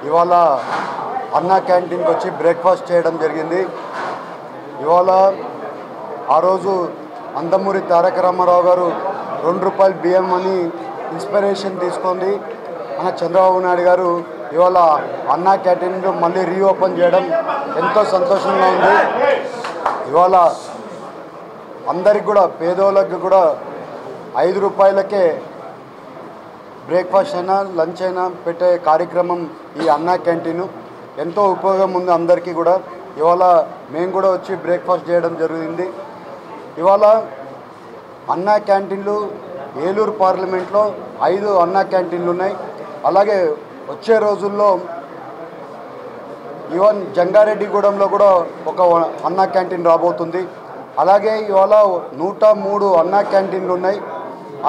ఇవాళ అన్నా క్యాంటీన్కి వచ్చి బ్రేక్ఫాస్ట్ చేయడం జరిగింది. ఇవాళ ఆ రోజు నందమూరి తారక రామారావు గారు ₹2 బియ్యం అని ఇన్స్పిరేషన్ తీసుకుంది. మన చంద్రబాబు నాయుడు గారు ఇవాళ అన్నా క్యాంటీన్లు మళ్ళీ రీఓపెన్ చేయడం ఎంతో సంతోషంగా ఉంది. ఇవాళ అందరికి కూడా పేదోళ్ళకి కూడా ₹5కే బ్రేక్ఫాస్ట్ అయినా లంచ్ అయినా పెట్టే కార్యక్రమం ఈ అన్నా క్యాంటీన్. ఎంతో ఉపయోగం ఉంది అందరికీ కూడా. ఇవాళ మేము కూడా వచ్చి బ్రేక్ఫాస్ట్ చేయడం జరిగింది. ఇవాళ అన్నా క్యాంటీన్లు ఏలూరు పార్లమెంట్లో 5 అన్నా క్యాంటీన్లు ఉన్నాయి. అలాగే వచ్చే రోజుల్లో ఈవెన్ జంగారెడ్డిగూడెంలో కూడా ఒక అన్నా క్యాంటీన్ రాబోతుంది. అలాగే ఇవాళ 103 అన్నా క్యాంటీన్లు ఉన్నాయి.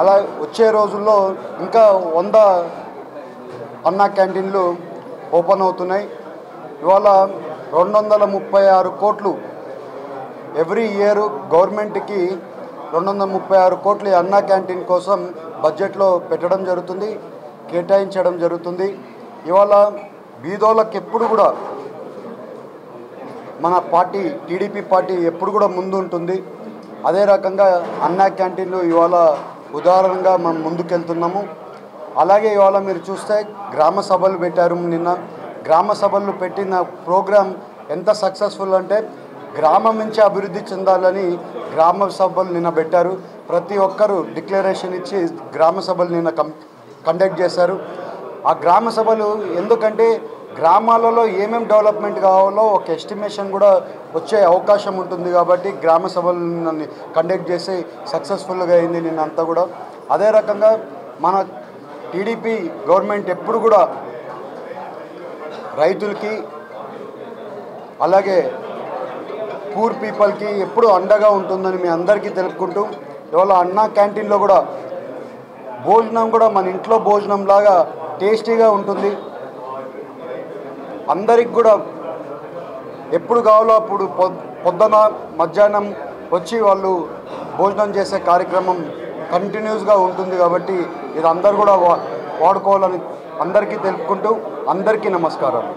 అలా వచ్చే రోజుల్లో ఇంకా 100 అన్నా క్యాంటీన్లు ఓపెన్ అవుతున్నాయి. ఇవాళ 236 కోట్లు ఎవ్రీ ఇయర్ గవర్నమెంట్కి 236 కోట్లు అన్నా క్యాంటీన్ కోసం బడ్జెట్లో పెట్టడం జరుగుతుంది, కేటాయించడం జరుగుతుంది. ఇవాళ బీదోళ్ళకి ఎప్పుడు కూడా మన పార్టీ టీడీపీ పార్టీ ఎప్పుడు కూడా ముందు ఉంటుంది. అదే రకంగా అన్నా క్యాంటీన్లు ఇవాళ ఉదాహరణగా మనం ముందుకెళ్తున్నాము. అలాగే ఇవాళ మీరు చూస్తే గ్రామ సభలు పెట్టారు. నిన్న గ్రామ సభలు పెట్టిన ప్రోగ్రాం ఎంత సక్సెస్ఫుల్ అంటే గ్రామం నుంచి అభివృద్ధి చెందాలని గ్రామ సభలు నిన్న పెట్టారు. ప్రతి ఒక్కరూ డిక్లరేషన్ ఇచ్చి గ్రామ సభలు నిన్న కండక్ట్ చేశారు. ఆ గ్రామ సభలు ఎందుకంటే గ్రామాలలో ఏమేమి డెవలప్మెంట్ కావాలో ఒక ఎస్టిమేషన్ కూడా వచ్చే అవకాశం ఉంటుంది కాబట్టి గ్రామ సభలను కండక్ట్ చేసి సక్సెస్ఫుల్గా అయింది నిన్నంతా కూడా. అదే రకంగా మన టీడీపీ గవర్నమెంట్ ఎప్పుడు కూడా రైతులకి అలాగే పూర్ పీపుల్కి ఎప్పుడు అండగా ఉంటుందని మీ అందరికీ తెలుపుకుంటూ ఇవాళ అన్నా క్యాంటీన్లో కూడా భోజనం కూడా మన ఇంట్లో భోజనం లాగా టేస్టీగా ఉంటుంది. అందరికి కూడా ఎప్పుడు కావాలో అప్పుడు పొద్దున మధ్యాహ్నం వచ్చి వాళ్ళు భోజనం చేసే కార్యక్రమం కంటిన్యూస్గా ఉంటుంది కాబట్టి ఇది అందరు కూడా వాడుకోవాలని అందరికీ తెలుపుకుంటూ అందరికీ నమస్కారాలు.